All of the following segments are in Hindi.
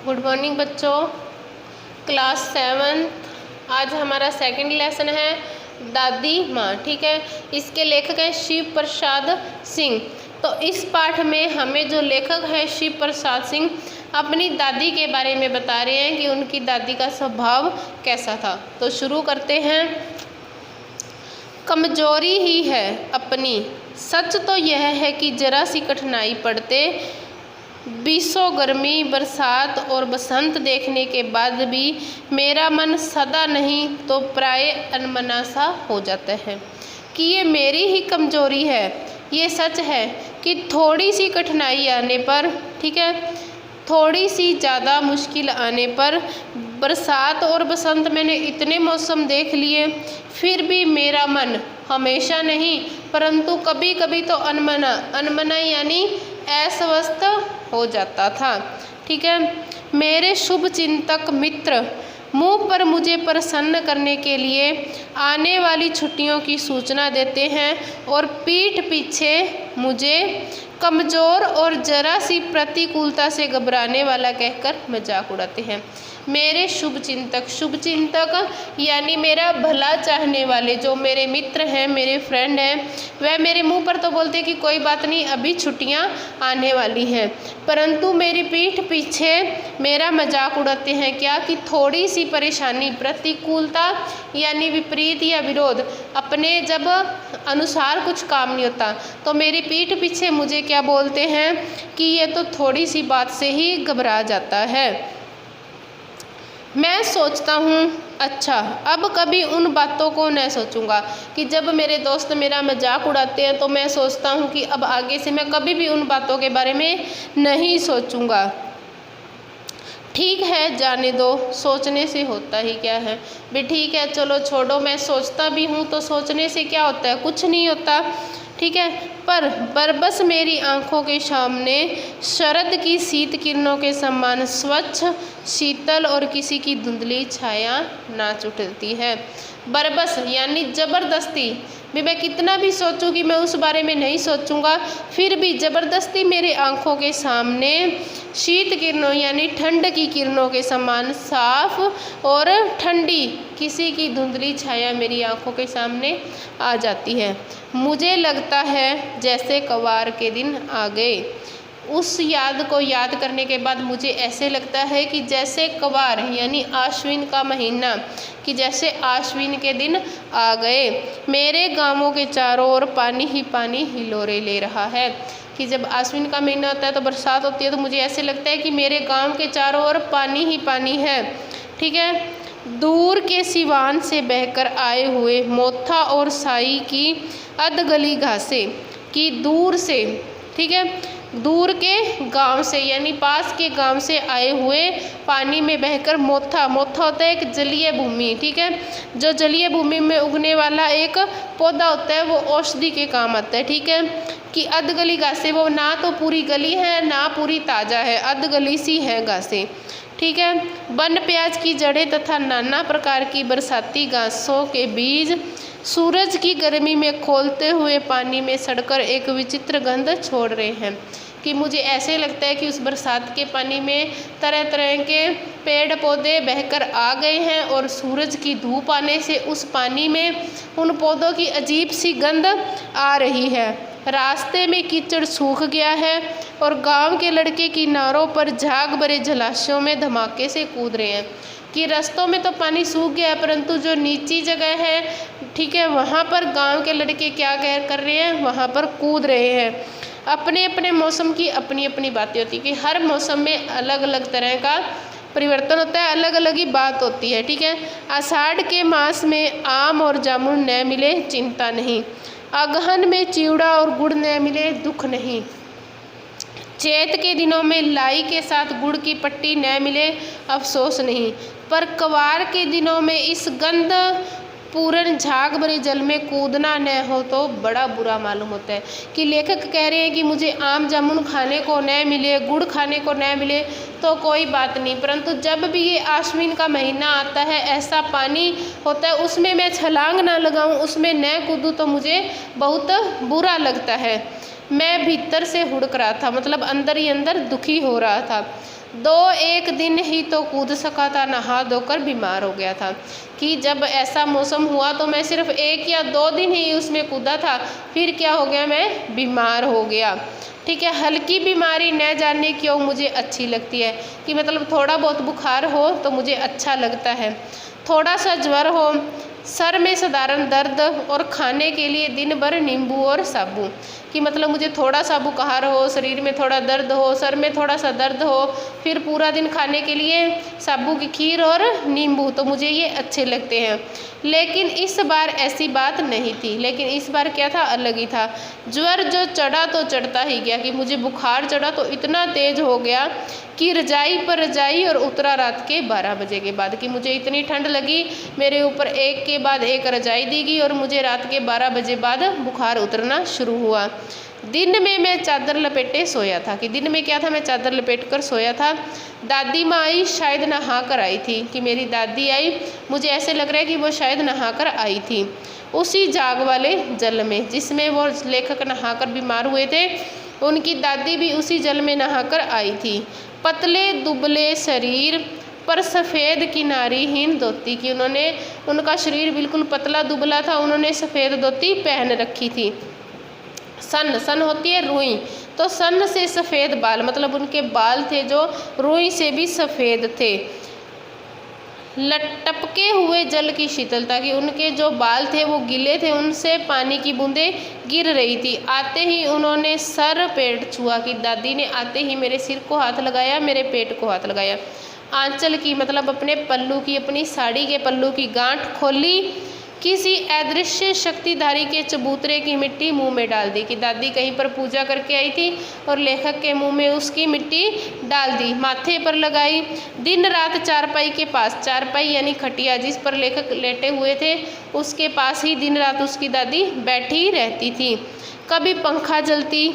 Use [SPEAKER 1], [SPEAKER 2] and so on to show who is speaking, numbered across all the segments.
[SPEAKER 1] गुड मॉर्निंग बच्चों, क्लास 7। आज हमारा सेकंड लेसन है दादी माँ। ठीक है, इसके लेखक हैं शिव प्रसाद सिंह। तो इस पाठ में हमें जो लेखक है शिव प्रसाद सिंह अपनी दादी के बारे में बता रहे हैं कि उनकी दादी का स्वभाव कैसा था। तो शुरू करते हैं। कमजोरी ही है अपनी, सच तो यह है कि जरा सी कठिनाई पड़ते बीसों गर्मी, बरसात और बसंत देखने के बाद भी मेरा मन सदा नहीं तो प्राय अनमना सा हो जाता है कि ये मेरी ही कमजोरी है। ये सच है कि थोड़ी सी कठिनाई आने पर, ठीक है, थोड़ी सी ज़्यादा मुश्किल आने पर, बरसात और बसंत मैंने इतने मौसम देख लिए, फिर भी मेरा मन हमेशा नहीं परंतु कभी कभी तो अनमना यानी अस्वस्थ हो जाता था। ठीक है, मेरे शुभ चिंतक मित्र मुंह पर मुझे प्रसन्न करने के लिए आने वाली छुट्टियों की सूचना देते हैं और पीठ पीछे मुझे कमज़ोर और जरा सी प्रतिकूलता से घबराने वाला कहकर मजाक उड़ाते हैं। मेरे शुभ चिंतक यानी मेरा भला चाहने वाले जो मेरे मित्र हैं, मेरे फ्रेंड हैं, वह मेरे मुंह पर तो बोलते हैं कि कोई बात नहीं, अभी छुट्टियां आने वाली हैं, परंतु मेरी पीठ पीछे मेरा मजाक उड़ाते हैं। क्या कि थोड़ी सी परेशानी, प्रतिकूलता यानी विपरीत या विरोध, अपने जब अनुसार कुछ काम नहीं होता तो मेरी पीठ पीछे मुझे क्या बोलते हैं कि ये तो थोड़ी सी बात से ही घबरा जाता है। मैं सोचता हूँ अच्छा अब कभी उन बातों को न सोचूंगा कि जब मेरे दोस्त मेरा मजाक उड़ाते हैं तो मैं सोचता हूँ कि अब आगे से मैं कभी भी उन बातों के बारे में नहीं सोचूंगा। ठीक है, जाने दो, सोचने से होता ही क्या है भी। ठीक है, चलो छोड़ो, मैं सोचता भी हूँ तो सोचने से क्या होता है, कुछ नहीं होता। ठीक है, पर बरबस मेरी आंखों के सामने शरद की शीत किरणों के समान स्वच्छ, शीतल और किसी की धुंधली छाया नाच उठती है। बरबस यानी जबरदस्ती भी, मैं कितना भी सोचूं कि मैं उस बारे में नहीं सोचूंगा, फिर भी जबरदस्ती मेरे आंखों के सामने शीत किरणों यानी ठंड की किरणों के समान साफ और ठंडी किसी की धुंधली छाया मेरी आंखों के सामने आ जाती है। मुझे लगता है जैसे कवार के दिन आ गए। उस याद को याद करने के बाद मुझे ऐसे लगता है कि जैसे कवार यानी आश्विन का महीना, कि जैसे आश्विन के दिन आ गए। मेरे गांवों के चारों ओर पानी ही पानी हिलोरे ले रहा है। कि जब आश्विन का महीना होता है तो बरसात होती है तो मुझे ऐसे लगता है कि मेरे गांव के चारों ओर पानी ही पानी है। ठीक है, दूर के सिवान से बहकर आए हुए मोथा और साई की अधगली घासें कि दूर से, ठीक है, दूर के गांव से यानी पास के गांव से आए हुए पानी में बहकर मोथा होता है एक जलीय भूमि। ठीक है, जो जलीय भूमि में उगने वाला एक पौधा होता है वो औषधि के काम आता है। ठीक है, कि अधगली घासें, वो ना तो पूरी गली है ना पूरी ताज़ा है, अधगली सी है घासें। ठीक है, वन प्याज की जड़ें तथा नाना प्रकार की बरसाती घासों के बीज सूरज की गर्मी में खोलते हुए पानी में सड़कर एक विचित्र गंध छोड़ रहे हैं। कि मुझे ऐसे लगता है कि उस बरसात के पानी में तरह तरह के पेड़ पौधे बहकर आ गए हैं और सूरज की धूप आने से उस पानी में उन पौधों की अजीब सी गंध आ रही है। रास्ते में कीचड़ सूख गया है और गांव के लड़के किनारों पर झाग भरे जलाशयों में धमाके से कूद रहे हैं। कि रास्तों में तो पानी सूख गया है परंतु जो नीची जगह है, ठीक है, वहाँ पर गांव के लड़के क्या कर रहे हैं, वहाँ पर कूद रहे हैं। अपने अपने मौसम की अपनी अपनी बातें होती है कि हर मौसम में अलग अलग तरह का परिवर्तन होता है, अलग अलग ही बात होती है। ठीक है, आषाढ़ के मास में आम और जामुन न मिले चिंता नहीं, अगहन में चिवड़ा और गुड़ न मिले दुख नहीं, चैत के दिनों में लाई के साथ गुड़ की पट्टी न मिले अफसोस नहीं, पर कवार के दिनों में इस गंध पूर्ण झाग भरे जल में कूदना न हो तो बड़ा बुरा मालूम होता है। कि लेखक कह रहे हैं कि मुझे आम जामुन खाने को न मिले, गुड़ खाने को न मिले तो कोई बात नहीं, परंतु जब भी ये आश्विन का महीना आता है, ऐसा पानी होता है, उसमें मैं छलांग ना लगाऊं, उसमें न कूदूं तो मुझे बहुत बुरा लगता है। मैं भीतर से हुड़क रहा था, मतलब अंदर ही अंदर दुखी हो रहा था। 2-1 दिन ही तो कूद सका था, नहा धोकर बीमार हो गया था। कि जब ऐसा मौसम हुआ तो मैं सिर्फ 1 या 2 दिन ही उसमें कूदा था, फिर क्या हो गया, मैं बीमार हो गया। ठीक है, हल्की बीमारी न जाने क्यों मुझे अच्छी लगती है, कि मतलब थोड़ा बहुत बुखार हो तो मुझे अच्छा लगता है, थोड़ा सा ज्वर हो, सर में साधारण दर्द और खाने के लिए दिन भर नींबू और साबू। कि मतलब मुझे थोड़ा सा बुखार हो, शरीर में थोड़ा दर्द हो, सर में थोड़ा सा दर्द हो, फिर पूरा दिन खाने के लिए साबू की खीर और नींबू, तो मुझे ये अच्छे लगते हैं। लेकिन इस बार ऐसी बात नहीं थी। लेकिन इस बार क्या था, अलग ही था। ज्वर जो चढ़ा तो चढ़ता ही गया, कि मुझे बुखार चढ़ा तो इतना तेज हो गया कि रजाई पर रजाई और उतरा रात के 12 बजे के बाद। कि मुझे इतनी ठंड लगी, मेरे ऊपर एक के बाद एक रजाई दी गई और मुझे रात के 12 बजे बाद बुखार उतरना शुरू हुआ। दिन में मैं चादर लपेटे सोया था। कि दिन में क्या था, मैं चादर लपेट कर सोया था। दादी माँ आई, शायद नहा कर आई थी। कि मेरी दादी आई, मुझे ऐसे लग रहा है कि वो शायद नहा कर आई थी, उसी जाग वाले जल में जिसमें वो लेखक नहाकर बीमार हुए थे। उनकी दादी भी उसी जल में नहाकर आई थी। पतले दुबले शरीर पर सफ़ेद किनारीहीन धोती। की उनका शरीर बिल्कुल पतला दुबला था, उन्होंने सफ़ेद धोती पहन रखी थी। सन होती है रुई, तो सन से सफ़ेद बाल, मतलब उनके बाल थे जो रुई से भी सफ़ेद थे। लटपके हुए जल की शीतलता। की उनके जो बाल थे वो गीले थे, उनसे पानी की बूंदें गिर रही थी। आते ही उन्होंने सर पेट छुआ। कि दादी ने आते ही मेरे सिर को हाथ लगाया, मेरे पेट को हाथ लगाया। आंचल की, मतलब अपने पल्लू की, अपनी साड़ी के पल्लू की गांठ खोली, किसी अदृश्य शक्तिधारी के चबूतरे की मिट्टी मुंह में डाल दी। कि दादी कहीं पर पूजा करके आई थी और लेखक के मुंह में उसकी मिट्टी डाल दी, माथे पर लगाई। दिन रात चारपाई के पास, चारपाई यानी खटिया जिस पर लेखक लेटे हुए थे, उसके पास ही दिन रात उसकी दादी बैठी रहती थी। कभी पंखा जलती,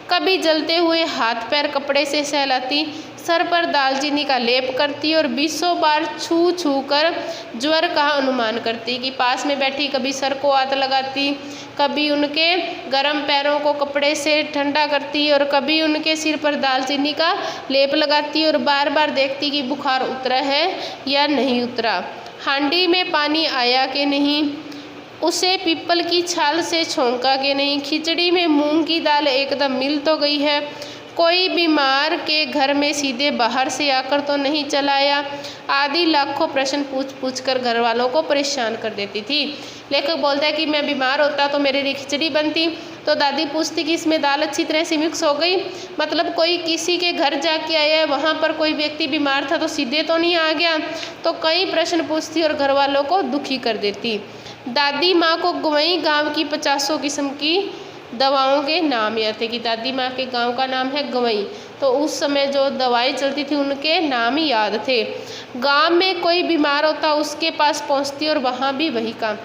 [SPEAKER 1] कभी जलते हुए हाथ पैर कपड़े से सहलाती, सर पर दालचीनी का लेप करती और 20 बार छू छू कर ज्वर का अनुमान करती। कि पास में बैठी कभी सर को हाथ लगाती, कभी उनके गर्म पैरों को कपड़े से ठंडा करती और कभी उनके सिर पर दालचीनी का लेप लगाती और बार बार देखती कि बुखार उतरा है या नहीं उतरा, हांडी में पानी आया कि नहीं, उसे पीपल की छाल से छोंका कि नहीं, खिचड़ी में मूंग की दाल एकदम मिल तो गई है, कोई बीमार के घर में सीधे बाहर से आकर तो नहीं चलाया, आदि लाखों प्रश्न पूछ पूछ कर घर वालों को परेशान कर देती थी। लेखक बोलता है कि मैं बीमार होता तो मेरे लिए खिचड़ी बनती, तो दादी पूछती कि इसमें दाल अच्छी तरह से मिक्स हो गई, मतलब कोई किसी के घर जाके आया है, वहाँ पर कोई व्यक्ति बीमार था तो सीधे तो नहीं आ गया। तो कई प्रश्न पूछती और घर वालों को दुखी कर देती। दादी माँ को गवई गाँव की 50 किस्म की दवाओं के नाम याद थे। कि दादी माँ के गांव का नाम है गवई, तो उस समय जो दवाई चलती थी उनके नाम ही याद थे। गांव में कोई बीमार होता उसके पास पहुंचती और वहाँ भी वही काम।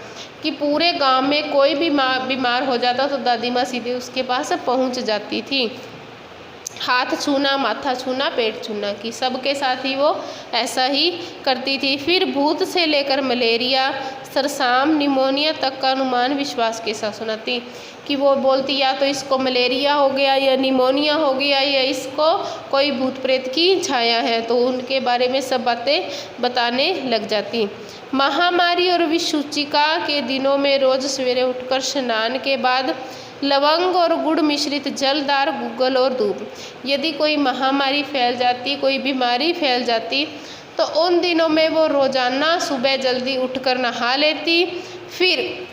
[SPEAKER 1] कि पूरे गांव में कोई भी बीमार हो जाता तो दादी माँ सीधे उसके पास पहुंच जाती थी। हाथ छूना, माथा छूना, पेट छूना, कि सबके साथ ही वो ऐसा ही करती थी। फिर भूत से लेकर मलेरिया, सरसाम, निमोनिया तक का अनुमान विश्वास के साथ सुनाती। कि वो बोलती या तो इसको मलेरिया हो गया या निमोनिया हो गया या इसको कोई भूत प्रेत की छाया है, तो उनके बारे में सब बातें बताने लग जाती। महामारी और विषसूचिका के दिनों में रोज सवेरे उठकर स्नान के बाद लवंग और गुड़ मिश्रित जलदार गुग्गल और धूप, यदि कोई महामारी फैल जाती, कोई बीमारी फैल जाती, तो उन दिनों में वो रोजाना सुबह जल्दी उठकर नहा लेती, फिर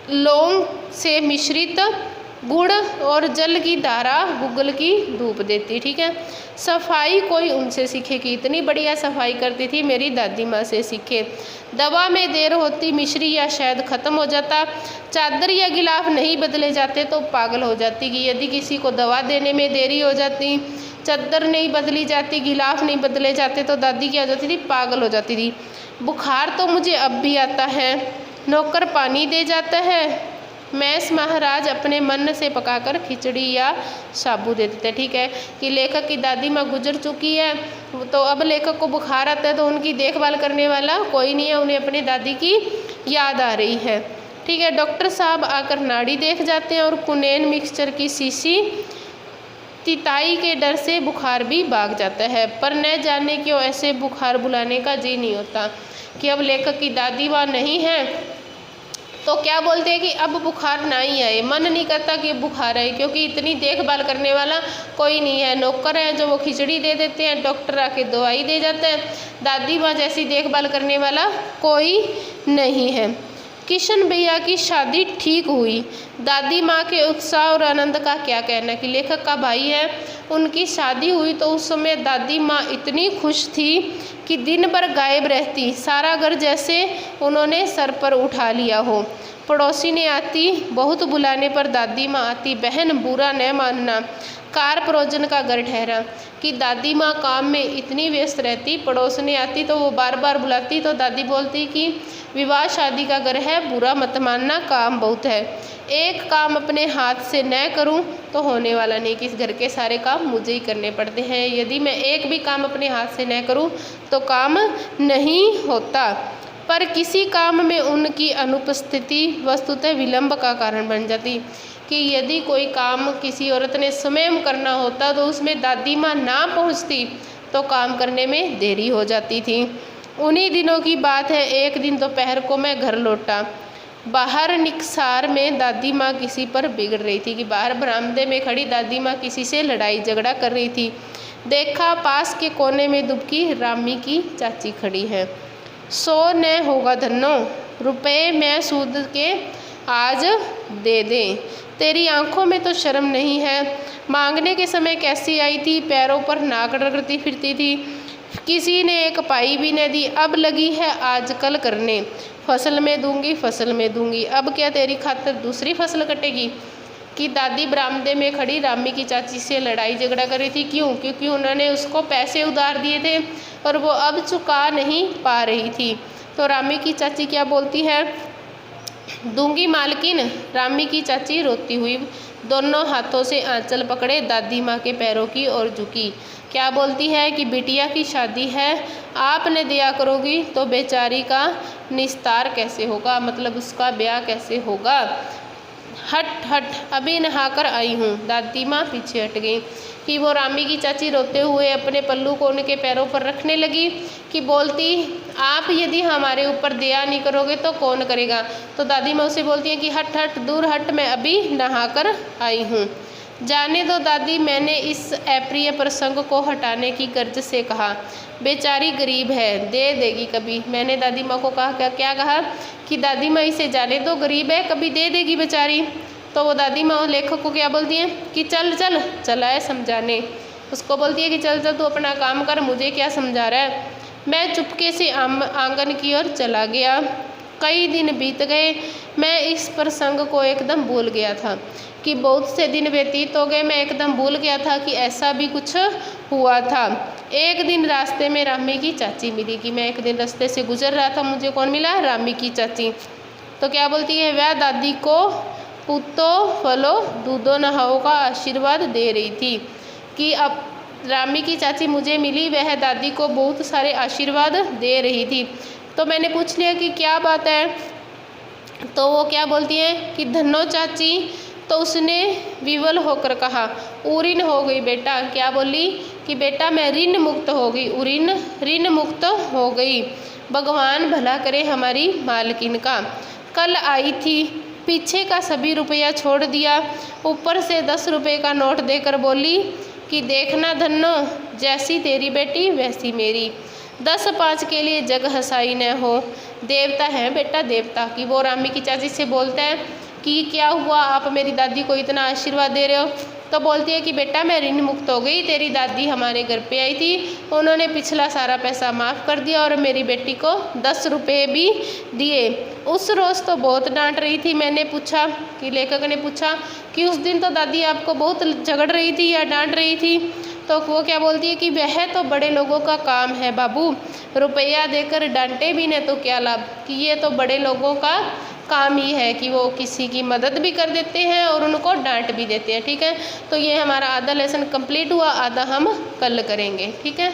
[SPEAKER 1] लौंग से मिश्रित गुड़ और जल की धारा गुग्गल की धूप देती। ठीक है, सफाई कोई उनसे सीखे, कि इतनी बढ़िया सफाई करती थी, मेरी दादी माँ से सीखे। दवा में देर होती, मिश्री या शहद खत्म हो जाता, चादर या गिलाफ नहीं बदले जाते तो पागल हो जाती। कि यदि किसी को दवा देने में देरी हो जाती, चादर नहीं बदली जाती, गिलाफ नहीं बदले जाते, तो दादी क्या हो जाती थी, पागल हो जाती थी। बुखार तो मुझे अब भी आता है, नौकर पानी दे जाता है, मैस महाराज अपने मन से पकाकर खिचड़ी या साबू दे देते। ठीक है, कि लेखक की दादी माँ गुजर चुकी है, तो अब लेखक को बुखार आता है तो उनकी देखभाल करने वाला कोई नहीं है, उन्हें अपनी दादी की याद आ रही है। ठीक है, डॉक्टर साहब आकर नाड़ी देख जाते हैं और कुनैन मिक्सचर की शीशी तिताई के डर से बुखार भी भाग जाता है, पर न जाने क्यों ऐसे बुखार बुलाने का जी नहीं होता। कि अब लेखक की दादी माँ नहीं है तो क्या बोलते हैं कि अब बुखार ना ही आए, मन नहीं करता कि बुखार आए, क्योंकि इतनी देखभाल करने वाला कोई नहीं है। नौकर हैं जो वो खिचड़ी दे देते हैं, डॉक्टर आके दवाई दे जाता है, दादी माँ जैसी देखभाल करने वाला कोई नहीं है। किशन भैया की शादी ठीक हुई। दादी माँ के उत्साह और आनंद का क्या कहना। कि लेखक का भाई है, उनकी शादी हुई तो उस समय दादी माँ इतनी खुश थी कि दिन भर गायब रहती, सारा घर जैसे उन्होंने सर पर उठा लिया हो। पड़ोसी ने आती, बहुत बुलाने पर दादी माँ आती, बहन बुरा न मानना, कार परोजन का घर ठहरा। कि दादी माँ काम में इतनी व्यस्त रहती, पड़ोस ने आती तो वो बार बार बुलाती तो दादी बोलती कि विवाह शादी का घर है, बुरा मत मानना, काम बहुत है, एक काम अपने हाथ से न करूं तो होने वाला नहीं, कि इस घर के सारे काम मुझे ही करने पड़ते हैं, यदि मैं एक भी काम अपने हाथ से न करूं तो काम नहीं होता। पर किसी काम में उनकी अनुपस्थिति वस्तुतः विलंब का कारण बन जाती। कि यदि कोई काम किसी औरत ने स्वयं करना होता तो उसमें दादी माँ ना पहुँचती तो काम करने में देरी हो जाती थी। उन्हीं दिनों की बात है, एक दिन दोपहर को मैं घर लौटा, बाहर निकसार में दादी माँ किसी पर बिगड़ रही थी। कि बाहर बरामदे में खड़ी दादी माँ किसी से लड़ाई झगड़ा कर रही थी। देखा पास के कोने में दुबकी रामी की चाची खड़ी है। 100 न होगा धन्नो, रुपए मैं सूद के आज दे दे, तेरी आंखों में तो शर्म नहीं है, मांगने के समय कैसी आई थी, पैरों पर नाक रगड़ती फिरती थी, किसी ने एक पाई भी न दी, अब लगी है आजकल करने, फसल में दूंगी फसल में दूंगी, अब क्या तेरी खातिर दूसरी फसल कटेगी। कि दादी बरामदे में खड़ी रामी की चाची से लड़ाई झगड़ा कर रही थी। क्यों? क्योंकि उन्होंने उसको पैसे उधार दिए थे और वो अब चुका नहीं पा रही थी। तो रामी की चाची क्या बोलती है, दूंगी मालकिन। रामी की चाची रोती हुई दोनों हाथों से आंचल पकड़े दादी माँ के पैरों की ओर झुकी। क्या बोलती है कि बिटिया की शादी है, आपने दिया करोगी तो बेचारी का निस्तार कैसे होगा, मतलब उसका ब्याह कैसे होगा। हट हट, अभी नहाकर आई हूँ। दादी माँ पीछे हट गई। कि वो रामी की चाची रोते हुए अपने पल्लू को उनके पैरों पर रखने लगी। कि बोलती, आप यदि हमारे ऊपर दया नहीं करोगे तो कौन करेगा। तो दादी माँ उसे बोलती है कि हट हट, दूर हट, मैं अभी नहाकर आई हूँ। जाने दो दादी, मैंने इस अप्रिय प्रसंग को हटाने की गर्ज से कहा, बेचारी गरीब है, दे देगी कभी। मैंने दादी माँ को कहा, क्या कहा कि दादी माँ इसे जाने दो, गरीब है, कभी दे देगी बेचारी। तो वो दादी माँ लेखक को क्या बोलती हैं कि चल चल, चला है समझाने। उसको बोलती है कि चल चल, तू अपना काम कर, मुझे क्या समझा रहा है। मैं चुपके से आंगन की ओर चला गया। कई दिन बीत गए, मैं इस प्रसंग को एकदम भूल गया था। कि बहुत से दिन व्यतीत हो गए, मैं एकदम भूल गया था कि ऐसा भी कुछ हुआ था। एक दिन रास्ते में रामी की चाची मिली। कि मैं एक दिन रास्ते से गुजर रहा था, मुझे कौन मिला, रामी की चाची। तो क्या बोलती है, वह दादी को पुतो फलो दूधो नहाओ का आशीर्वाद दे रही थी। कि अब रामी की चाची मुझे मिली, वह दादी को बहुत सारे आशीर्वाद दे रही थी। तो मैंने पूछ लिया कि क्या बात है। तो वो क्या बोलती है कि धन्नो चाची। तो उसने विवल होकर कहा, उरीन हो गई बेटा। क्या बोली कि बेटा मैं ऋण मुक्त हो गई, उरीन ऋण मुक्त हो गई। भगवान भला करे हमारी मालकिन का। कल आई थी, पीछे का सभी रुपया छोड़ दिया, ऊपर से 10 रुपये का नोट देकर बोली कि देखना धन्नो, जैसी तेरी बेटी वैसी मेरी, 10-5 के लिए जग हंसाई न हो, देवता है बेटा देवता। की वो रामी की चाची से बोलता है कि क्या हुआ, आप मेरी दादी को इतना आशीर्वाद दे रहे हो। तो बोलती है कि बेटा मैं ऋण मुक्त हो गई, तेरी दादी हमारे घर पे आई थी, उन्होंने पिछला सारा पैसा माफ़ कर दिया और मेरी बेटी को 10 रुपये भी दिए। उस रोज़ तो बहुत डांट रही थी। मैंने पूछा कि लेखक ने पूछा कि उस दिन तो दादी आपको बहुत झगड़ रही थी या डांट रही थी। तो वो क्या बोलती है कि वह तो बड़े लोगों का काम है बाबू, रुपया देकर डांटे भी न तो क्या लाभ। कि ये तो बड़े लोगों का काम ही है कि वो किसी की मदद भी कर देते हैं और उनको डांट भी देते हैं। ठीक है, तो ये हमारा आधा लेसन कंप्लीट हुआ, आधा हम कल करेंगे। ठीक है।